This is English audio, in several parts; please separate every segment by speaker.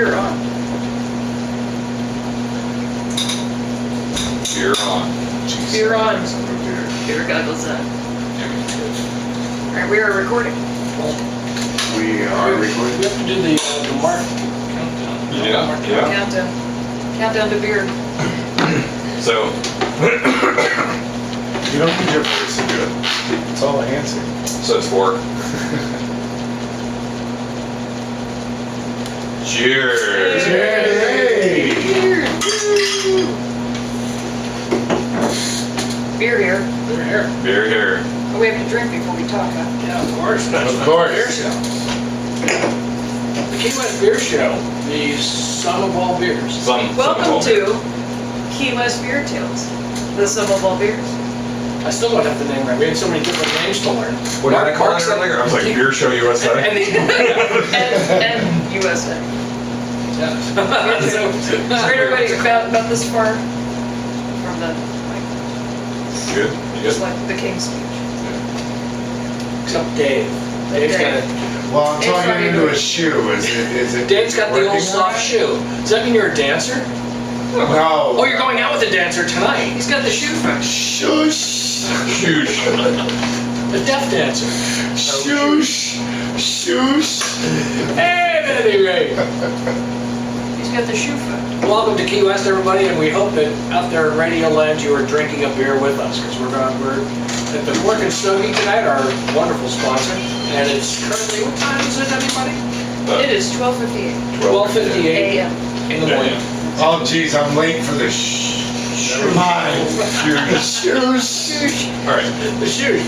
Speaker 1: beer on.
Speaker 2: Beer on.
Speaker 1: Beer on. Beer goggles on. Alright, we are recording.
Speaker 3: We are recording.
Speaker 4: We have to do the mark countdown.
Speaker 2: Yeah.
Speaker 1: Countdown. Countdown to beer.
Speaker 2: So,
Speaker 3: You don't need your voice to do it. It's all a hand signal.
Speaker 2: so it's 4. Cheers.
Speaker 3: Yay!
Speaker 1: Beer here.
Speaker 4: They're here.
Speaker 2: Beer here.
Speaker 1: Oh, we have to drink before we talk, huh?
Speaker 4: Yeah, of course. That's
Speaker 3: Of
Speaker 4: the
Speaker 3: course.
Speaker 4: Beer show. The Key West Beer Show, the sum of all beers.
Speaker 1: Welcome to Key West Beer Tales, the sum of all beers.
Speaker 4: I still don't have the name right. We had so many different names to learn.
Speaker 2: What did I call it
Speaker 4: Mark
Speaker 2: earlier? I was like, Beer Show USA.
Speaker 4: And
Speaker 1: And USA.
Speaker 4: yeah.
Speaker 1: So everybody about this far from the, like,
Speaker 2: Good. You
Speaker 1: just
Speaker 2: good?
Speaker 1: like the King's Speech.
Speaker 4: Except Dave. Dave's got it.
Speaker 3: Well, I'm talking into a shoe. Is it?
Speaker 4: Dave's got the
Speaker 3: working
Speaker 4: old soft
Speaker 3: on
Speaker 4: shoe. Does that mean you're a dancer?
Speaker 3: it? No.
Speaker 4: Oh, you're going out with a dancer tonight.
Speaker 1: He's got the shoe fetish.
Speaker 3: Shush.
Speaker 2: Huge.
Speaker 4: A deaf dancer.
Speaker 3: Shush. Shush.
Speaker 4: Hey, at any rate.
Speaker 1: He's got the shoe fetish.
Speaker 4: Welcome to Key West, everybody, and we hope that out there in Radio Land you are drinking a beer with us, because we're at the Pork and Stogie tonight, our wonderful sponsor, and it's currently, what time is it, everybody?
Speaker 1: It is 12:58
Speaker 4: 12:58
Speaker 1: a.m.
Speaker 4: in the morning.
Speaker 3: Oh, geez, I'm late for the Never mind. Shoes.
Speaker 2: All right.
Speaker 4: The shoes.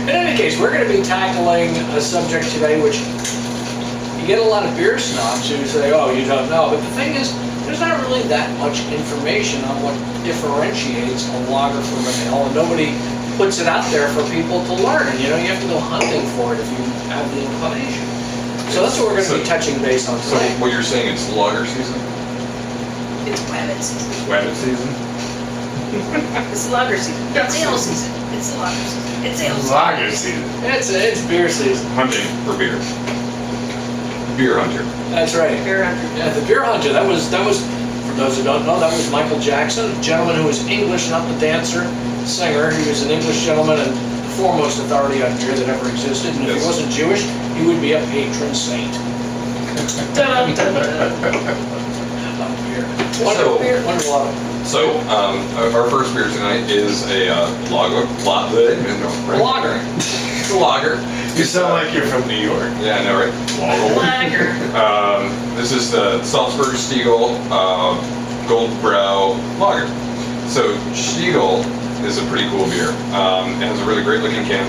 Speaker 4: In any case, we're going to be tackling a subject today which you get a lot of beer snobs who say, oh, you don't know, but the thing is, there's not really that much information on what differentiates a lager from an ale, and nobody puts it out there for people to learn. You know, you have to go hunting for it if you have the inclination. So that's what we're going to be touching base on
Speaker 2: So
Speaker 4: today.
Speaker 2: what you're saying, it's lager season?
Speaker 1: It's wabbit season.
Speaker 2: Wabbit season?
Speaker 1: It's lager season. It's ale season. It's lager season. It's ale season.
Speaker 3: Lager season.
Speaker 4: It's beer season.
Speaker 2: Hunting for beer. Beer hunter.
Speaker 4: That's right.
Speaker 1: Beer hunter.
Speaker 4: Yeah, the beer hunter. That was for those who don't know, that was Michael Jackson, a gentleman who was English, not the dancer, singer. He was an English gentleman and the foremost authority on beer that ever existed. And if
Speaker 2: Yes.
Speaker 4: he wasn't Jewish, he would be a patron saint
Speaker 1: Dun, dun, dun.
Speaker 4: of beer.
Speaker 2: So-
Speaker 4: Wonderful beer. Wonderful.
Speaker 2: So, our first beer tonight is a lager.
Speaker 4: Lager.
Speaker 2: It's a lager.
Speaker 3: You sound like you're from New York.
Speaker 2: Yeah, I know, right?
Speaker 1: Lager.
Speaker 2: This is the Salzburg Stiegel Gold Brow Lager. So Stiegel is a pretty cool beer. It has a really great looking can,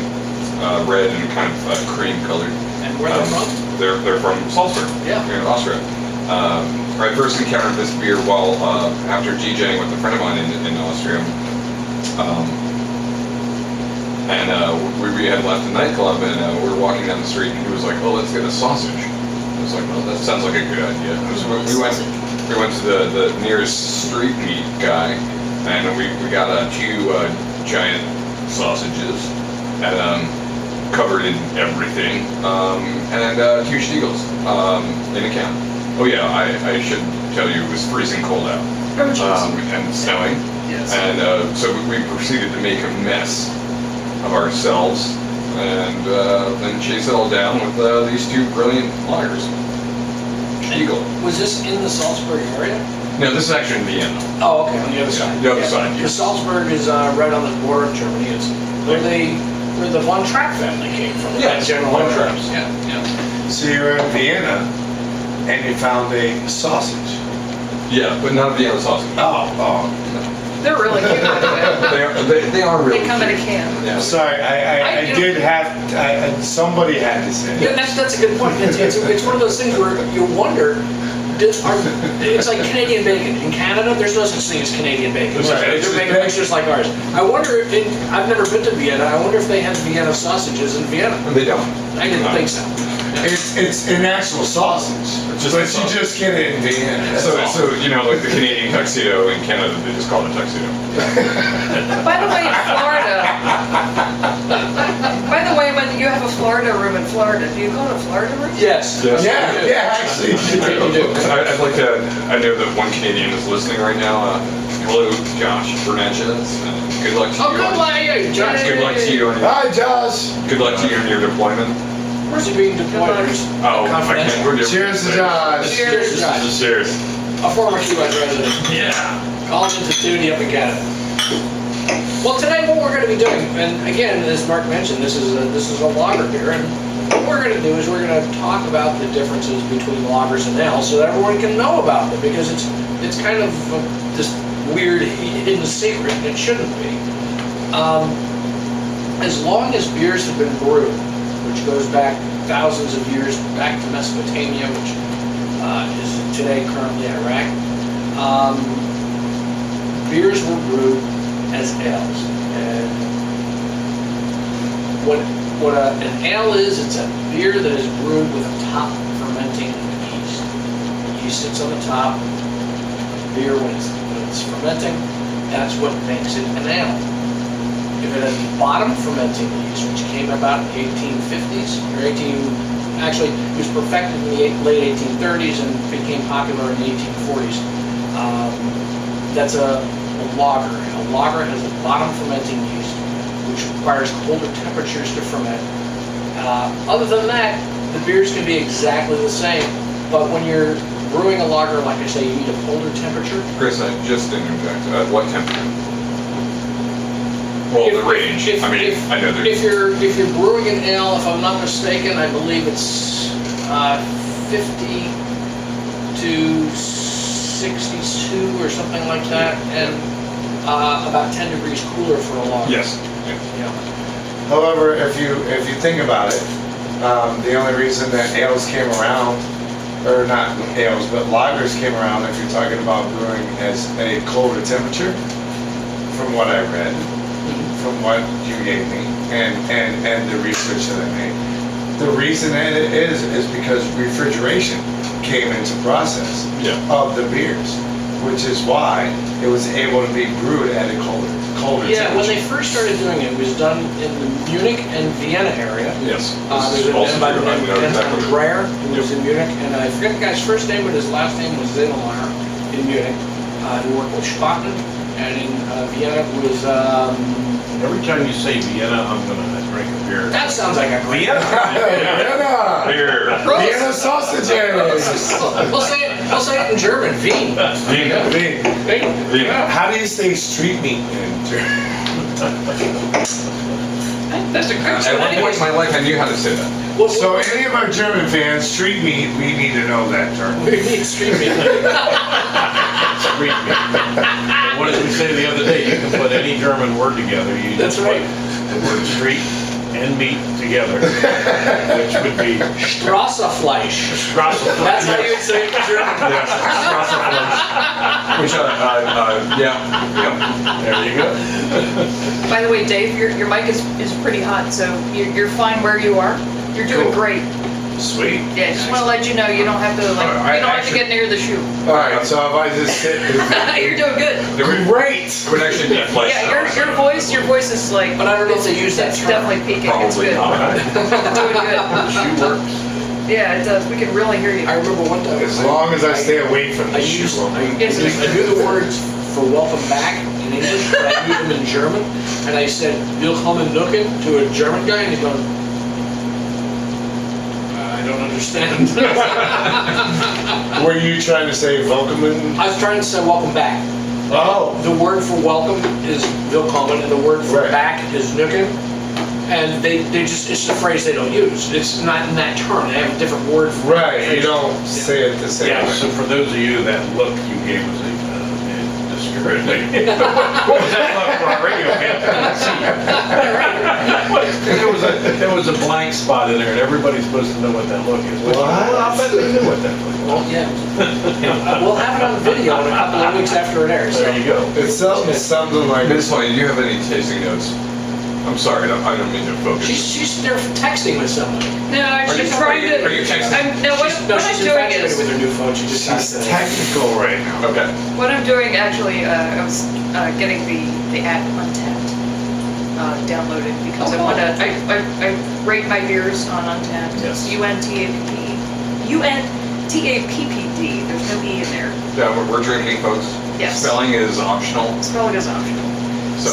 Speaker 2: red and kind of cream colored.
Speaker 4: And where they're from?
Speaker 2: They're from Salzburg,
Speaker 4: Yeah.
Speaker 2: here in Austria. I first encountered this beer while after DJing with a friend of mine in Austria. We had left the nightclub and we were walking down the street and he was like, "Oh, let's get a sausage." I was like, "Well, that sounds like a good idea." So we went to the nearest street meat guy and we got 2 giant sausages and covered in everything and 2 Stiegels in a can. Oh yeah, I should tell you it was freezing cold out and snowing.
Speaker 1: Yes.
Speaker 2: And so we proceeded to make a mess of ourselves and then chase it all down with these 2 brilliant lagers. Stiegel.
Speaker 4: Was this in the Salzburg area?
Speaker 2: No, this is actually in Vienna.
Speaker 4: Oh, okay, on the other side.
Speaker 2: The other side,
Speaker 4: Because
Speaker 2: yes.
Speaker 4: Salzburg is right on the border of Germany. It's where the von Trapp family came from.
Speaker 2: Yeah,
Speaker 4: General
Speaker 2: Von
Speaker 4: Motors.
Speaker 2: Trapps.
Speaker 4: Yeah.
Speaker 3: So you're in Vienna and you found a sausage.
Speaker 2: Yeah, but not Vienna sausage.
Speaker 3: Oh.
Speaker 1: They're really cute, by the way.
Speaker 2: They are really
Speaker 1: They come in a
Speaker 2: cute.
Speaker 1: can.
Speaker 2: Yeah.
Speaker 3: Sorry, I did have, somebody had to say
Speaker 4: Yeah,
Speaker 3: it.
Speaker 4: that's a good point. It's one of those things where you wonder. It's like Canadian bacon. In Canada, there's no such thing as Canadian bacon.
Speaker 3: Right.
Speaker 4: They're making mixtures like ours. I wonder if I've never been to Vienna. I wonder if they have Vienna sausages in Vienna.
Speaker 2: They don't.
Speaker 4: I didn't think so.
Speaker 3: It's an actual sausage,
Speaker 2: Just
Speaker 3: but
Speaker 2: a
Speaker 3: you
Speaker 2: sausage.
Speaker 3: just get it in Vienna. That's all.
Speaker 2: So you know, like the Canadian tuxedo in Canada, they just call it a tuxedo.
Speaker 1: By the way, in Florida, when you have a Florida room in Florida. Do you call it a Florida room?
Speaker 4: Yes.
Speaker 2: Yes.
Speaker 3: Yeah, actually.
Speaker 4: You do.
Speaker 2: I'd like to. I know that one Canadian is listening right now. Hello, Josh Fernandez. Good luck to
Speaker 4: Oh,
Speaker 2: you.
Speaker 4: good luck, yeah, Josh.
Speaker 2: Good luck to you.
Speaker 3: Hi, Josh.
Speaker 2: Good luck to you in your deployment.
Speaker 4: Where's he being deployed?
Speaker 2: Oh, I can't.
Speaker 4: Confidential.
Speaker 2: We're doing.
Speaker 3: Cheers to Josh.
Speaker 4: Cheers, Josh.
Speaker 2: Cheers.
Speaker 4: A former Cuban resident.
Speaker 2: Yeah.
Speaker 4: Calling into duty up in Canada. Well, today what we're going to be doing, and again, as Mark mentioned, this is a lager beer, and what we're going to do is we're going to talk about the differences between lagers and ales, so that everyone can know about them, because it's kind of this weird hidden secret, and it shouldn't be. As long as beers have been brewed, which goes back thousands of years, back to Mesopotamia, which is today currently Iraq, beers were brewed as ales. And what an ale is, it's a beer that is brewed with a top fermenting yeast. The yeast sits on the top. Beer, when it's fermenting, that's what makes it an ale. If it has bottom fermenting yeast, which came about in the 1850s, actually it was perfected in the late 1830s and became popular in the 1840s. That's a lager. A lager has a bottom fermenting yeast, which requires colder temperatures to ferment. Other than that, the beers can be exactly the same, but when you're brewing a lager, like I say, you need a colder temperature.
Speaker 2: Chris, I just interject. What temperature? Well, the range. I mean, I know there's.
Speaker 4: If you're brewing an ale, if I'm not mistaken, I believe it's 50 to 62 or something like that, and about 10 degrees cooler for a lager.
Speaker 2: Yes.
Speaker 4: Yeah.
Speaker 3: However, if you think about it, the only reason that ales came around, or not ales, but lagers came around, if you're talking about brewing as a colder temperature, from what I read, from what you gave me, and the research that I made, the reason that it is because refrigeration came into process of the beers, which is why it was able to be brewed at a colder
Speaker 4: Yeah, when
Speaker 3: temperature.
Speaker 4: they first started doing it, it was done in the Munich and Vienna area.
Speaker 2: Yes.
Speaker 4: There's a man by the name of Anton Breyer, who was in Munich, and I forget the guy's first name, but his last name was Zinnemeyer in Munich. He worked with Spaten, and in Vienna was,
Speaker 5: Every time you say Vienna, I'm gonna drink a beer.
Speaker 4: that sounds like a great.
Speaker 3: Vienna!
Speaker 2: Here.
Speaker 3: Vienna sausages!
Speaker 4: We'll say it in German, Wien.
Speaker 2: Vienna.
Speaker 3: Wien.
Speaker 2: Vienna.
Speaker 3: How do you say street meat in German?
Speaker 1: That's a great
Speaker 2: At one point in my life, I knew how to say that.
Speaker 3: So any of our German fans, street meat, we need to know that term.
Speaker 4: We need street meat.
Speaker 5: Street meat. And what did we say the other day? You can put any German word together. You
Speaker 4: That's
Speaker 5: just
Speaker 4: right.
Speaker 5: put the word street and meat together, which would be
Speaker 4: Strassefleisch.
Speaker 5: Strassefleisch.
Speaker 4: That's how you would say it in German.
Speaker 5: Yes, Strassefleisch.
Speaker 2: Which, yeah.
Speaker 5: There you go.
Speaker 1: By the way, Dave, your mic is pretty hot, so you're fine where you are. You're doing
Speaker 3: Cool.
Speaker 1: great.
Speaker 3: Sweet.
Speaker 1: Yeah, just want to let you know you don't have to you don't have to get near the shoe.
Speaker 3: All right, so if I just sit,
Speaker 1: You're doing good.
Speaker 2: There would,
Speaker 3: great.
Speaker 2: would actually be flesh.
Speaker 1: Yeah, your voice is like.
Speaker 4: But I don't know if they use that
Speaker 1: It's
Speaker 4: term.
Speaker 1: definitely peaking. It's
Speaker 2: Probably
Speaker 1: good.
Speaker 2: not.
Speaker 1: Doing good.
Speaker 5: Shoe works.
Speaker 1: Yeah, it does. We can really hear you.
Speaker 4: I remember one time.
Speaker 3: As long as I stay away from
Speaker 4: I
Speaker 3: the shoe.
Speaker 4: knew the words for welcome back in English, but I knew them in German. And I said, Willkommen Nucken to a German guy, and he's going, I don't understand.
Speaker 3: Were you trying to say Volkman?
Speaker 4: I was trying to say welcome back.
Speaker 3: Oh.
Speaker 4: The word for welcome is Willkommen, and the word for
Speaker 3: Right.
Speaker 4: back is Nucken. And they just, it's a phrase they don't use. It's not in that term. They have a different word for it.
Speaker 3: Right, you don't say it the same
Speaker 5: Yeah,
Speaker 3: way.
Speaker 5: so for those of you, that look you gave was discouraging. What was that look for our radio fans? There was a blank spot in there, and everybody's supposed to know what that look is. But,
Speaker 3: What?
Speaker 5: well, I bet they knew what that look was.
Speaker 4: Well, yeah. We'll have it on video in a couple of weeks after it airs.
Speaker 5: There you go.
Speaker 3: It's something like
Speaker 2: Ms. Hoy, do you have any tasting notes? I'm sorry, I don't mean to focus.
Speaker 4: She's there texting with somebody.
Speaker 1: No, she's trying to.
Speaker 2: Are you texting?
Speaker 1: No, what
Speaker 4: No,
Speaker 1: I'm
Speaker 4: she's
Speaker 1: doing
Speaker 4: infatuated with
Speaker 1: is
Speaker 4: her new phone. She just has
Speaker 3: she's
Speaker 4: to.
Speaker 3: technical right now.
Speaker 2: Okay.
Speaker 1: what I'm doing actually. I was getting the app Untapped. downloaded because I want to. I rate my beers on Untappd.
Speaker 5: Yes.
Speaker 1: UNTAPPD. There's no E in there.
Speaker 2: Yeah, we're drinking, folks.
Speaker 1: Yes.
Speaker 2: Spelling is optional.
Speaker 1: Spelling is optional.
Speaker 2: So,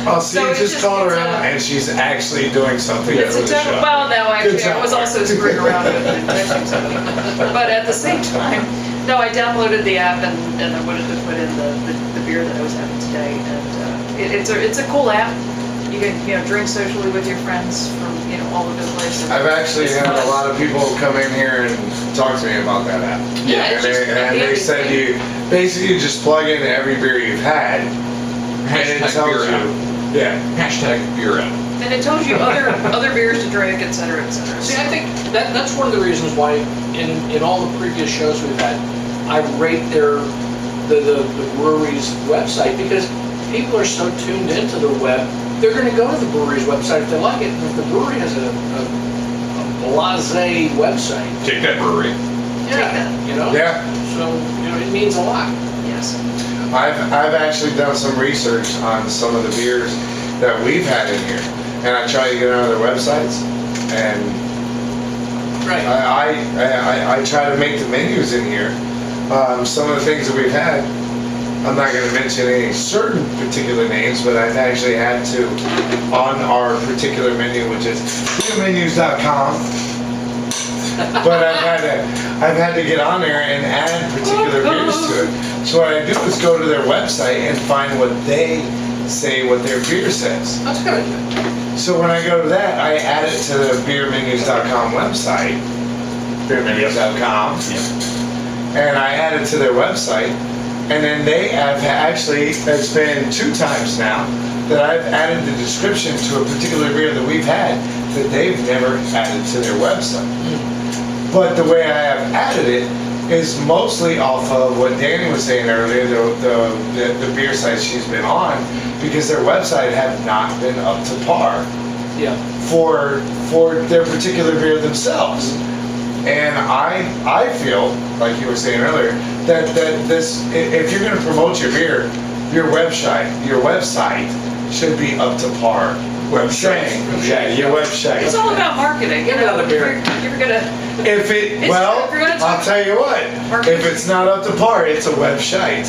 Speaker 3: Oh, see,
Speaker 1: So
Speaker 3: you
Speaker 1: it's
Speaker 3: just
Speaker 1: just-
Speaker 3: called her
Speaker 1: it's a-
Speaker 3: out, and she's actually doing something
Speaker 1: It's
Speaker 3: for
Speaker 1: a
Speaker 3: the show.
Speaker 1: well, no, actually, I
Speaker 3: job.
Speaker 1: was also screwing around with it, missing something. But at the same time, no, I downloaded the app and I wanted to put in the beer that I was having today, and it's a cool app. You can drink socially with your friends from all over the place.
Speaker 3: I've actually
Speaker 1: It's
Speaker 3: had
Speaker 1: fun.
Speaker 3: a lot of people come in here and talk to me about that app.
Speaker 1: Yeah,
Speaker 3: And
Speaker 1: it's just
Speaker 3: they said you basically just plug in every beer you've had, and it
Speaker 2: hashtag
Speaker 3: tells
Speaker 2: beer
Speaker 3: you.
Speaker 2: app.
Speaker 3: Yeah.
Speaker 2: Hashtag beer app.
Speaker 1: And it tells you other beers to drink, et cetera, et cetera.
Speaker 4: See, I think that's one of the reasons why in all the previous shows we've had, I rate the brewery's website, because people are so tuned into the web, they're going to go to the brewery's website if they like it. And if the brewery has a blasé website,
Speaker 2: Take that, brewery.
Speaker 4: yeah,
Speaker 3: Yeah.
Speaker 4: so it means a lot.
Speaker 1: Yes.
Speaker 3: I've actually done some research on some of the beers that we've had in here, and I try to get on their websites, and
Speaker 4: Right.
Speaker 3: I try to make the menus in here. Some of the things that we've had, I'm not going to mention any certain particular names, but I've actually had to on our particular menu, which is beermenus.com. But I've had to get on there and add particular beers to it. So what I do is go to their website and find what they say what their beer says.
Speaker 4: That's a good idea.
Speaker 3: So when I go to that, I add it to the beermenus.com website, beermenus.com, and I add it to their website, and then they have actually, it's been 2 times now, that I've added the description to a particular beer that we've had that they've never added to their website. But the way I have added it is mostly off of what Danny was saying earlier, the beer sites she's been on, because their website have not been up to par
Speaker 4: Yeah.
Speaker 3: for their particular beer themselves. And I feel, like you were saying earlier, that this, if you're going to promote your beer, your website should be up to par.
Speaker 5: Website.
Speaker 3: Yeah, your website.
Speaker 1: It's all about marketing.
Speaker 4: Give me another beer.
Speaker 1: You're gonna.
Speaker 3: If it,
Speaker 1: It's-
Speaker 3: well,
Speaker 1: if you're gonna talk
Speaker 3: I'll tell you what,
Speaker 1: marketing.
Speaker 3: if it's not up to par, it's a website.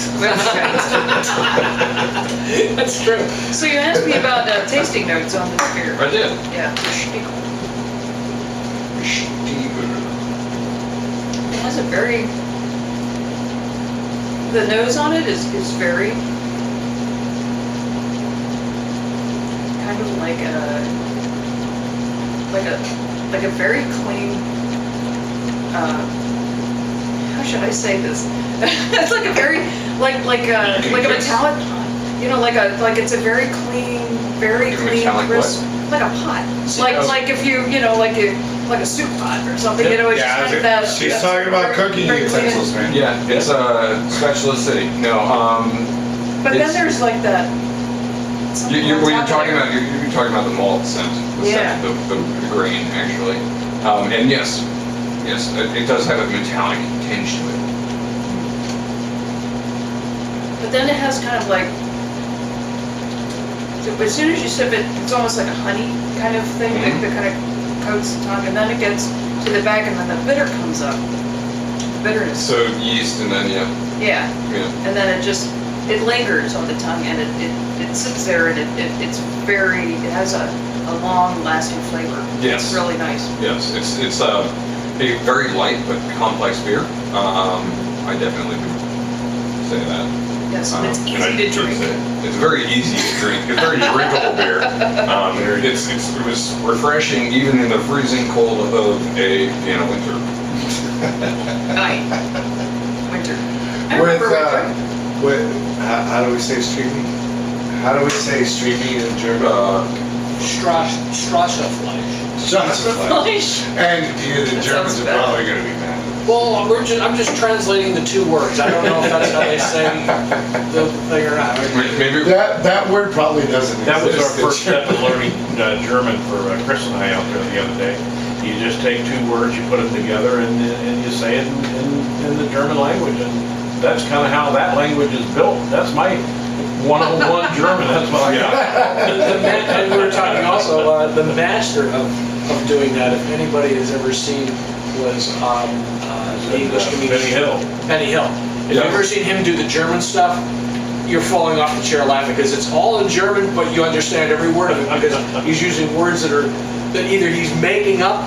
Speaker 4: That's true.
Speaker 1: So you asked me about tasting notes on this beer.
Speaker 2: I did.
Speaker 1: Yeah. It has a very. The nose on it is very. Kind of like a very clean. How should I say this? It's like a very like a metallic pot. Like it's a very clean,
Speaker 2: Like a metallic
Speaker 1: crisp, like a pot. Like if you like a soup pot or something. It's just kind of that.
Speaker 3: she's
Speaker 1: that's
Speaker 3: talking about
Speaker 1: very-
Speaker 3: cooking
Speaker 1: very clean.
Speaker 3: utensils, man.
Speaker 2: Yeah, it's a Spatula City. No,
Speaker 1: But then
Speaker 2: It's-
Speaker 1: there's like that. something on
Speaker 2: What
Speaker 1: top
Speaker 2: you're
Speaker 1: of
Speaker 2: talking
Speaker 1: there.
Speaker 2: about, you're talking about the malt scent,
Speaker 1: Yeah.
Speaker 2: the grain actually, and yes, it does have a metallic tinge to it.
Speaker 1: But then it has kind of like. As soon as you sip it, it's almost like a honey kind of thing that kind of coats the tongue, and then it gets to the back, and then the bitter comes up. Bitterness.
Speaker 2: So yeast, and then
Speaker 1: Yeah.
Speaker 2: yeah.
Speaker 1: And then it lingers on the tongue, and it sits there, and it has a long lasting flavor.
Speaker 2: Yes.
Speaker 1: It's really nice.
Speaker 2: Yes, it's a very light but complex beer. I definitely would say that.
Speaker 1: Yes, and it's
Speaker 2: And
Speaker 1: easy
Speaker 2: I
Speaker 1: to
Speaker 2: should
Speaker 1: drink.
Speaker 2: say, it's very easy to drink. It's very drinkable beer. It was refreshing even in the freezing cold of a winter.
Speaker 1: Night. Winter. I
Speaker 3: With,
Speaker 1: remember winter.
Speaker 3: how do we say streaming? How do we say streaming in German?
Speaker 4: Strassefleisch.
Speaker 3: Schwarzwald. And the
Speaker 1: That
Speaker 3: Germans
Speaker 1: sounds
Speaker 3: are
Speaker 1: bad.
Speaker 3: probably going to be mad.
Speaker 4: Well, I'm just translating the 2 words. I don't know if that's how they say the thing or not.
Speaker 2: Maybe
Speaker 3: That word probably doesn't exist.
Speaker 5: That was our
Speaker 3: in
Speaker 5: first step
Speaker 3: German.
Speaker 5: in learning German for Chris and I out there the other day. You just take 2 words, you put them together, and you say it in the German language, and that's kind of how that language is built. That's my 101 German, that's what I got.
Speaker 4: And we were talking also, the master of doing that, if anybody has ever seen, was the English comedian.
Speaker 5: Benny Hill.
Speaker 4: Benny Hill. If you've ever seen him do the German stuff, you're falling off the chair laughing, because it's all in German, but you understand every word of it, because he's using words that either he's making up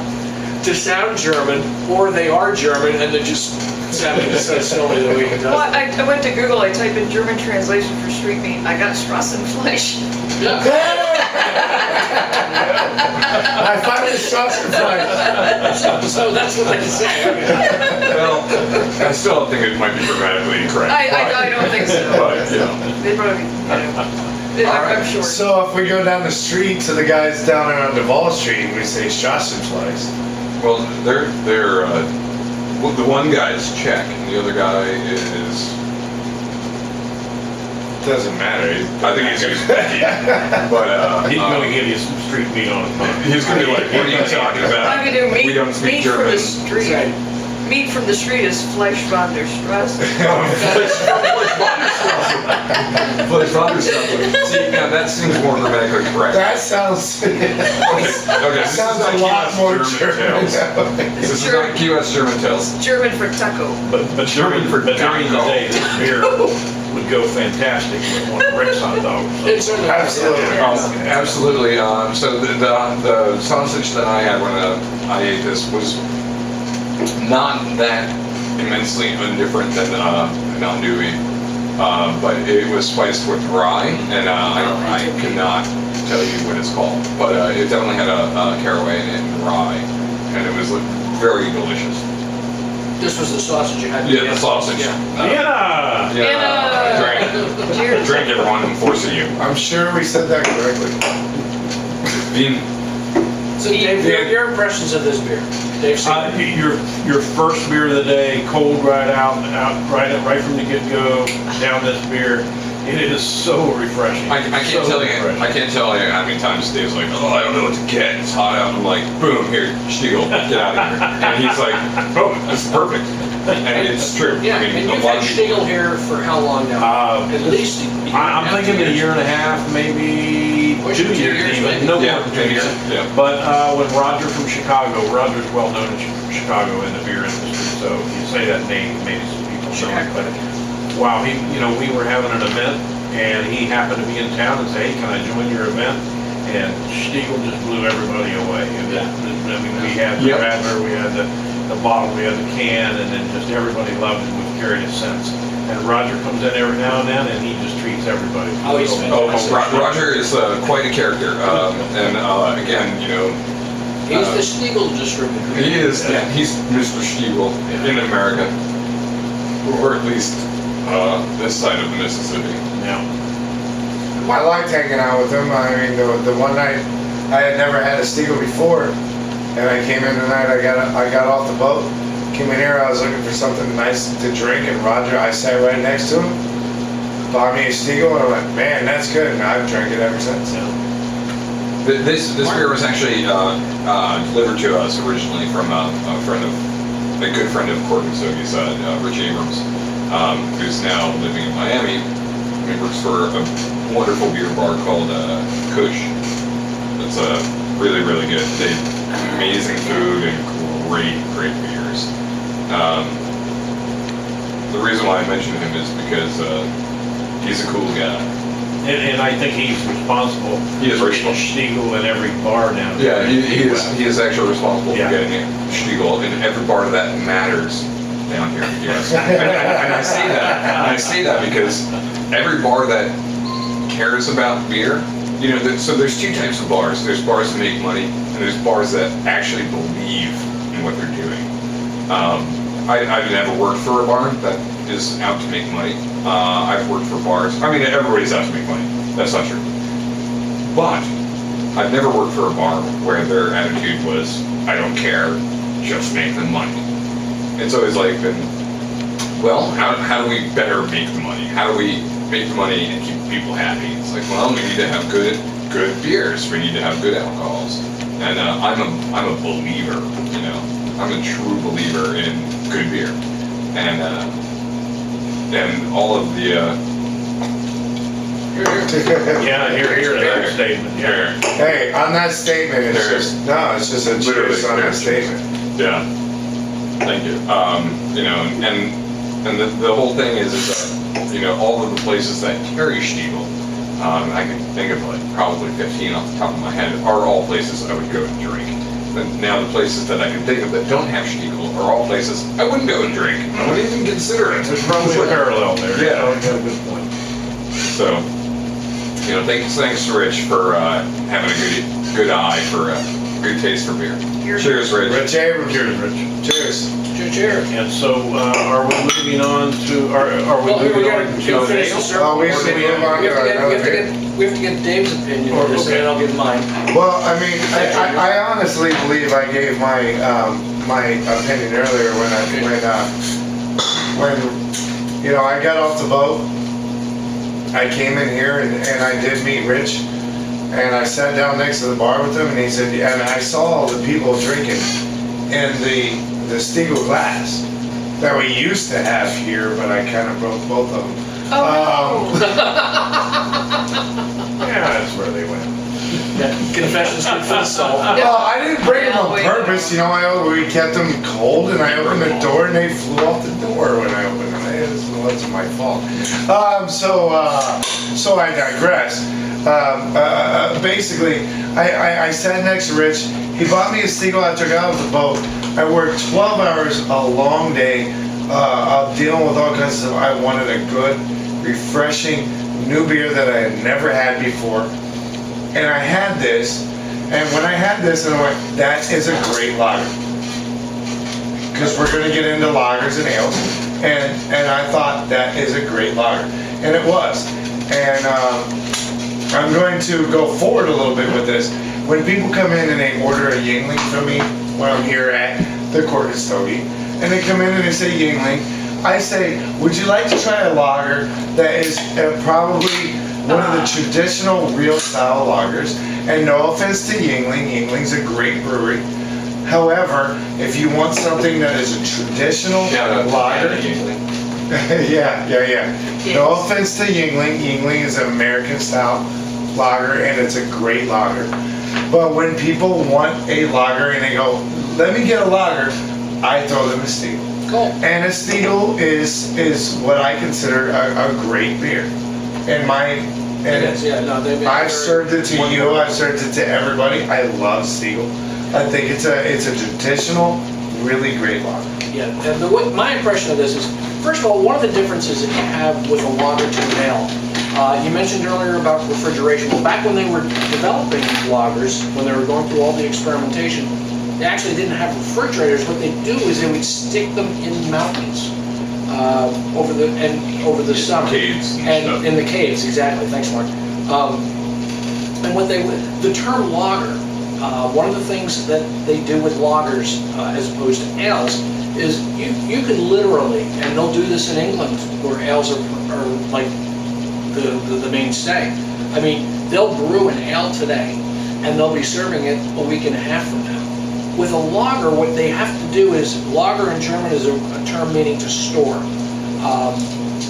Speaker 4: to sound German, or they are German, and they're just sounding so silly the way he does
Speaker 1: Well,
Speaker 4: it.
Speaker 1: I went to Google, I typed in German translation for street meat, I got Strassenfleisch.
Speaker 4: Yeah.
Speaker 3: I finally shot some flies.
Speaker 4: So that's what they say.
Speaker 2: Well, I still don't think it might be grammatically incorrect.
Speaker 1: I don't think so.
Speaker 2: But, you know.
Speaker 1: They probably, you know, I'm sure.
Speaker 3: So if we go down the street to the guys down there on Duval Street and we say Strassenfleisch,
Speaker 2: Well, well, the one guy is Czech, and the other guy is,
Speaker 3: doesn't matter.
Speaker 2: I think he's Uzbeki. But,
Speaker 5: He's gonna give you some street meat on his mind.
Speaker 2: he's gonna be like, what are you talking about?
Speaker 1: I'm gonna do
Speaker 2: We don't speak
Speaker 1: meat from
Speaker 2: German.
Speaker 1: the street. Meat from the street is Fleisch von der Straße.
Speaker 2: Fleisch von der Straße. See, now that seems more grammatically correct.
Speaker 3: That sounds.
Speaker 2: Okay, this
Speaker 3: Sounds
Speaker 2: is
Speaker 3: a lot
Speaker 2: not
Speaker 3: more
Speaker 2: US
Speaker 3: German.
Speaker 2: Tales. This is not QS German Tales.
Speaker 1: German for taco.
Speaker 5: But during
Speaker 2: for
Speaker 5: the
Speaker 2: taco.
Speaker 5: day, this beer would go fantastic with one of Rick's hot dogs.
Speaker 4: It certainly does.
Speaker 3: Absolutely.
Speaker 2: Absolutely. So the sausage that I had when I ate this was not that immensely indifferent than andouille, but it was spiced with rye, and I could not tell you what it's called, but it definitely had a caraway in it and rye, and it was very delicious.
Speaker 4: This was the sausage you had.
Speaker 2: Yeah, the sausage.
Speaker 5: Vienna!
Speaker 2: Drink, drink, everyone. I'm forcing you.
Speaker 3: I'm sure we said that correctly.
Speaker 2: Vin.
Speaker 4: So Dave, your impressions of this beer? Dave,
Speaker 5: Your first beer of the day, cold right right from the get-go, down this beer. It is so refreshing.
Speaker 2: I can't
Speaker 5: So
Speaker 2: tell you.
Speaker 5: refreshing.
Speaker 2: I can't tell you how many times Dave's like, oh, I don't know what to get. It's hot out. I'm like, boom, here, Stiegel, get out of here. And he's like, oh, this is perfect. And it's true.
Speaker 4: Yeah,
Speaker 2: I mean,
Speaker 4: and
Speaker 2: a
Speaker 4: you've
Speaker 2: lot
Speaker 4: had
Speaker 2: of people.
Speaker 4: Stiegel here for how long now? At least.
Speaker 5: I'm thinking a year and a half, maybe
Speaker 4: Pushing
Speaker 5: 2
Speaker 4: 2
Speaker 5: years
Speaker 4: years,
Speaker 5: even.
Speaker 4: maybe.
Speaker 5: No
Speaker 2: Yeah,
Speaker 5: more than 2 years.
Speaker 2: yeah.
Speaker 5: But when Roger from Chicago, Roger's well known in Chicago in the beer industry, so if you say that name, maybe some people know it. But wow, we were having an event, and he happened to be in town and say, hey, can I join your event? And Stiegel just blew everybody away. And I mean, we had the
Speaker 2: Yep.
Speaker 5: radler, we had the bottle, we had the can, and then just everybody loved it. We've carried it since. And Roger comes in every now and then, and he just treats everybody.
Speaker 4: Oh, he's fantastic.
Speaker 2: Roger is quite a character. And again, you know,
Speaker 4: He's the Stiegel distributor.
Speaker 2: he is. He's Mr. Stiegel in America, or at least this side of the Mississippi.
Speaker 5: Yeah.
Speaker 3: I liked hanging out with him. I mean, the one night I had never had a Stiegel before, and I came in tonight. I got off the boat, came in here. I was looking for something nice to drink, and Roger, I sat right next to him, bought me a Stiegel, and I went, man, that's good, and I've drank it ever since.
Speaker 2: This beer was actually delivered to us originally from a good friend of Corbin Sogi's, Rich Abrams, who's now living in Miami. He works for a wonderful beer bar called Kush. It's really, really good. They have amazing food and great beers. The reason why I mentioned him is because he's a cool guy.
Speaker 5: And I think he's responsible
Speaker 2: He is
Speaker 5: for
Speaker 2: responsible.
Speaker 5: Stiegel in every bar down
Speaker 2: Yeah,
Speaker 5: there.
Speaker 2: he is actually responsible
Speaker 5: Yeah.
Speaker 2: for getting Stiegel in every bar that matters down here in the US. And I say that because every bar that cares about beer, you know, so there's two types of bars. There's bars that make money, and there's bars that actually believe in what they're doing. I've never worked for a bar that is out to make money. I've worked for bars. I mean, everybody's out to make money. That's not true. But I've never worked for a bar where their attitude was, I don't care, just make the money. It's always like been, well, how do we better make the money? How do we make the money and keep people happy? It's like, well, we need to have good beers. We need to have good alcohols. And I'm a believer, you know. I'm a true believer in good beer. And all of the
Speaker 5: Yeah, here to that statement, yeah.
Speaker 3: Hey, on that statement, it's just a
Speaker 2: Literally,
Speaker 3: cheers on that
Speaker 2: cheers.
Speaker 3: statement.
Speaker 2: Yeah. Thank you. You know, and the whole thing is you know, all of the places that carry Stiegel, I can think of like probably 15 off the top of my head, are all places I would go and drink. But now the places that I can think of that don't have Stiegel are all places I wouldn't go and drink. I wouldn't even consider it.
Speaker 5: There's probably a parallel there.
Speaker 2: Yeah.
Speaker 5: You got a good point.
Speaker 2: So, you know, thanks to Rich for having a good eye for good taste for beer. Cheers, Rich.
Speaker 3: Rich Abrams.
Speaker 5: Cheers, Rich.
Speaker 3: Cheers.
Speaker 4: Cheers.
Speaker 5: And so, are we moving on to, are we
Speaker 4: Well, we
Speaker 5: moving
Speaker 4: gotta
Speaker 5: on
Speaker 4: go
Speaker 5: to
Speaker 4: finish the
Speaker 5: Dale?
Speaker 4: circle.
Speaker 3: Oh, we should move on to another beer.
Speaker 4: We have to get Dave's opinion on this, and then I'll give mine.
Speaker 3: Well, I mean, I honestly believe I gave my opinion earlier when you know, I got off the boat. I came in here and I did meet Rich, and I sat down next to the bar with him, and he said, and I saw all the people drinking in the Stiegel glass that we used to have here, but I kind of broke both of them.
Speaker 1: Oh,
Speaker 5: Yeah, that's where they went.
Speaker 4: Confessions good for the soul.
Speaker 3: Well, I didn't break them on
Speaker 1: Yeah,
Speaker 3: purpose, you know, we kept them cold, and I opened the door and they flew off the door when I opened them. It wasn't my fault. So I digress. Basically, I sat next to Rich. He bought me a Stiegel after I got off the boat. I worked 12 hours, a long day, of dealing with all kinds of stuff. I wanted a good, refreshing, new beer that I had never had before. And I had this, and when I had this, and I went, that is a great lager. Because we're going to get into lagers and ales. And I thought that is a great lager. And it was. And I'm going to go forward a little bit with this. When people come in and they order a Yingling from me, when I'm here at the Court Custody, and they come in and they say Yingling, I say, would you like to try a lager that is probably one of the traditional real style lagers? And no offense to Yingling, Yingling's a great brewery. However, if you want something that is a traditional lager, yeah. No offense to Yingling. Yingling is an American style lager, and it's a great lager. But when people want a lager and they go, let me get a lager, I throw them a Stiegel.
Speaker 4: Cool.
Speaker 3: And a Stiegel is what I consider a great beer. And I've served it to you, I've served it to everybody. I love Stiegel. I think it's a traditional, really great lager.
Speaker 4: Yeah, and my impression of this is, first of all, one of the differences that you have with a lager to an ale, you mentioned earlier about refrigeration. Well, back when they were developing lagers, when they were going through all the experimentation, they actually didn't have refrigerators. What they'd do is they would stick them in mountains over the summer.
Speaker 2: Caves and
Speaker 4: And
Speaker 2: stuff.
Speaker 4: in the caves, exactly. Thanks, Mark. And what the term lager, one of the things that they do with lagers as opposed to ales is you can literally, and they'll do this in England where ales are like the mainstay. I mean, they'll brew an ale today and they'll be serving it a week and a half from now. With a lager, what they have to do is, lager in German is a term meaning to store.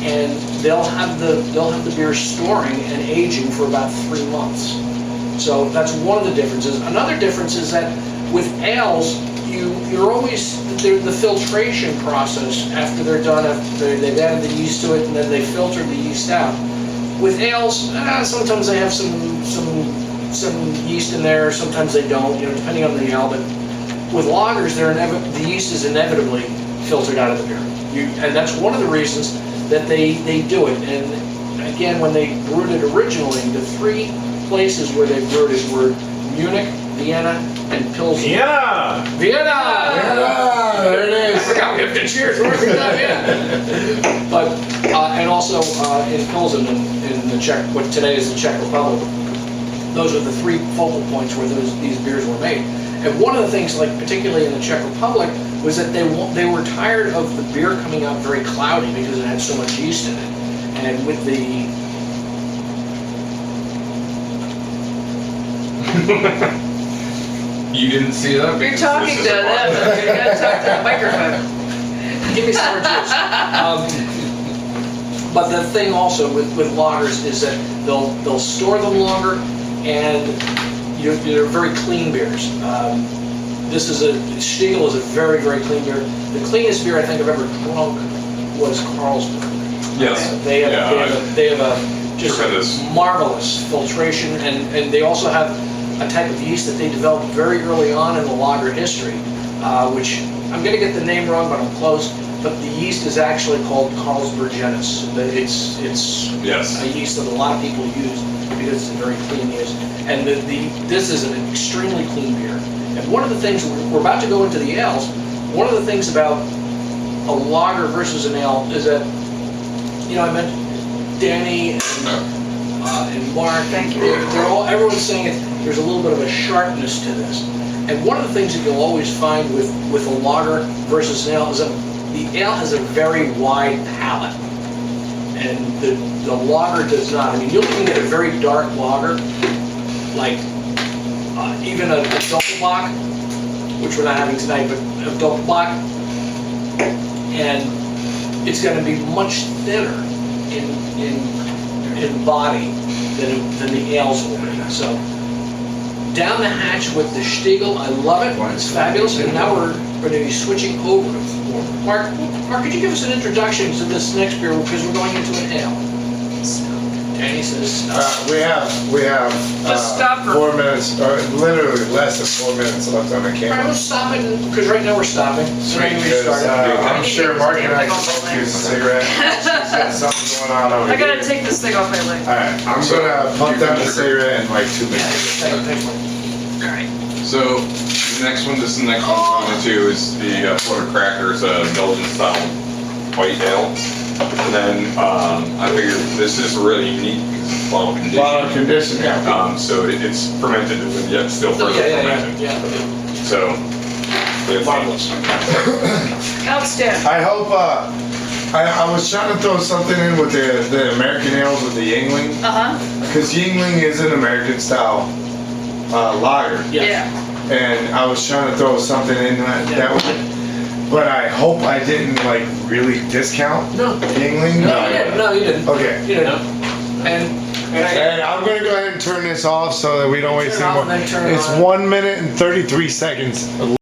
Speaker 4: And they'll have the beer storing and aging for about 3 months. So that's one of the differences. Another difference is that with ales, you're always, the filtration process after they're done, after they've added the yeast to it and then they filter the yeast out. With ales, sometimes they have some yeast in there, sometimes they don't, depending on the ale. But with lagers, the yeast is inevitably filtered out of the beer. And that's one of the reasons that they do it. And again, when they brewed it originally, the 3 places where they brewed it were Munich, Vienna, and Pilsen.
Speaker 5: Vienna!
Speaker 3: Yeah, there it is.
Speaker 4: I forgot we have to cheers. Where's the guy in? But and also in Pilsen, in the Czech, what today is the Czech Republic. Those are the 3 focal points where these beers were made. And one of the things, like particularly in the Czech Republic, was that they were tired of the beer coming out very cloudy because it had so much yeast in it. And with the
Speaker 2: You didn't see that?
Speaker 1: You're
Speaker 2: because
Speaker 1: talking to
Speaker 2: this is a
Speaker 1: them,
Speaker 2: podcast.
Speaker 1: you gotta talk to the microphone.
Speaker 4: give me some more juice. But the thing also with lagers is that they'll store them longer, and they're very clean beers. This is Stiegel is a very, very clean beer. The cleanest beer I think I've ever drunk was Carlsberg.
Speaker 2: Yes.
Speaker 4: They have a just
Speaker 2: Tremendous.
Speaker 4: marvelous filtration, and they also have a type of yeast that they developed very early on in the lager history, which I'm going to get the name wrong, but I'm close. But the yeast is actually called Carlsbergensis. It's
Speaker 2: Yes.
Speaker 4: a yeast that a lot of people use because it's a very clean yeast. And this is an extremely clean beer. And one of the things, we're about to go into the ales, one of the things about a lager versus an ale is that, I mentioned Danny and Mark.
Speaker 1: Thank you.
Speaker 4: Everyone's saying there's a little bit of a sharpness to this. And one of the things that you'll always find with a lager versus an ale is that the ale has a very wide palate. And the lager does not. I mean, you can get a very dark lager, like even a Doppelbock, which we're not having tonight, but a Doppelbock, and it's going to be much thinner in body than the ales will be. So down the hatch with the Stiegel, I love it. It's fabulous. And now we're going to be switching over to Mark. Mark, could you give us an introduction to this next beer because we're going into an ale? Danny says stop.
Speaker 3: We have
Speaker 1: Just stop for-
Speaker 3: 4 minutes, or literally less than 4 minutes left on the
Speaker 4: All right,
Speaker 3: camera.
Speaker 4: let's stop it because right now we're stopping. So maybe we
Speaker 3: Because,
Speaker 4: start.
Speaker 3: I'm sure Mark and I can both use a cigarette. She's got something going on over
Speaker 1: I gotta
Speaker 3: here.
Speaker 1: take this thing off my leg.
Speaker 3: Alright, I'm gonna pump down the cigarette in like 2 minutes.
Speaker 4: Next one.
Speaker 1: Alright.
Speaker 2: So the next one, this is the next one we're going into is the Florida Crackers Belgian style white ale. And then I figured this is really unique because it's bottle conditioned.
Speaker 3: Bottle condition, yeah.
Speaker 2: So it's fermented and yet still further fermented.
Speaker 4: Yeah.
Speaker 2: So it's
Speaker 4: Marvelous.
Speaker 1: Outstanding.
Speaker 3: I hope, I was trying to throw something in with the American ales with the Yingling,
Speaker 1: Uh-huh.
Speaker 3: because Yingling is an American style lager.
Speaker 1: Yeah.
Speaker 3: And I was trying to throw something in that way. But I hope I didn't like really discount
Speaker 4: No.
Speaker 3: Yingling.
Speaker 4: No, you didn't.
Speaker 3: Okay.
Speaker 4: You didn't. And
Speaker 3: And I'm gonna go ahead and turn this off so that we don't waste
Speaker 4: Turn it
Speaker 3: any
Speaker 4: off
Speaker 3: more.
Speaker 4: and then turn it
Speaker 3: It's
Speaker 4: on.
Speaker 3: 1 minute and 33 seconds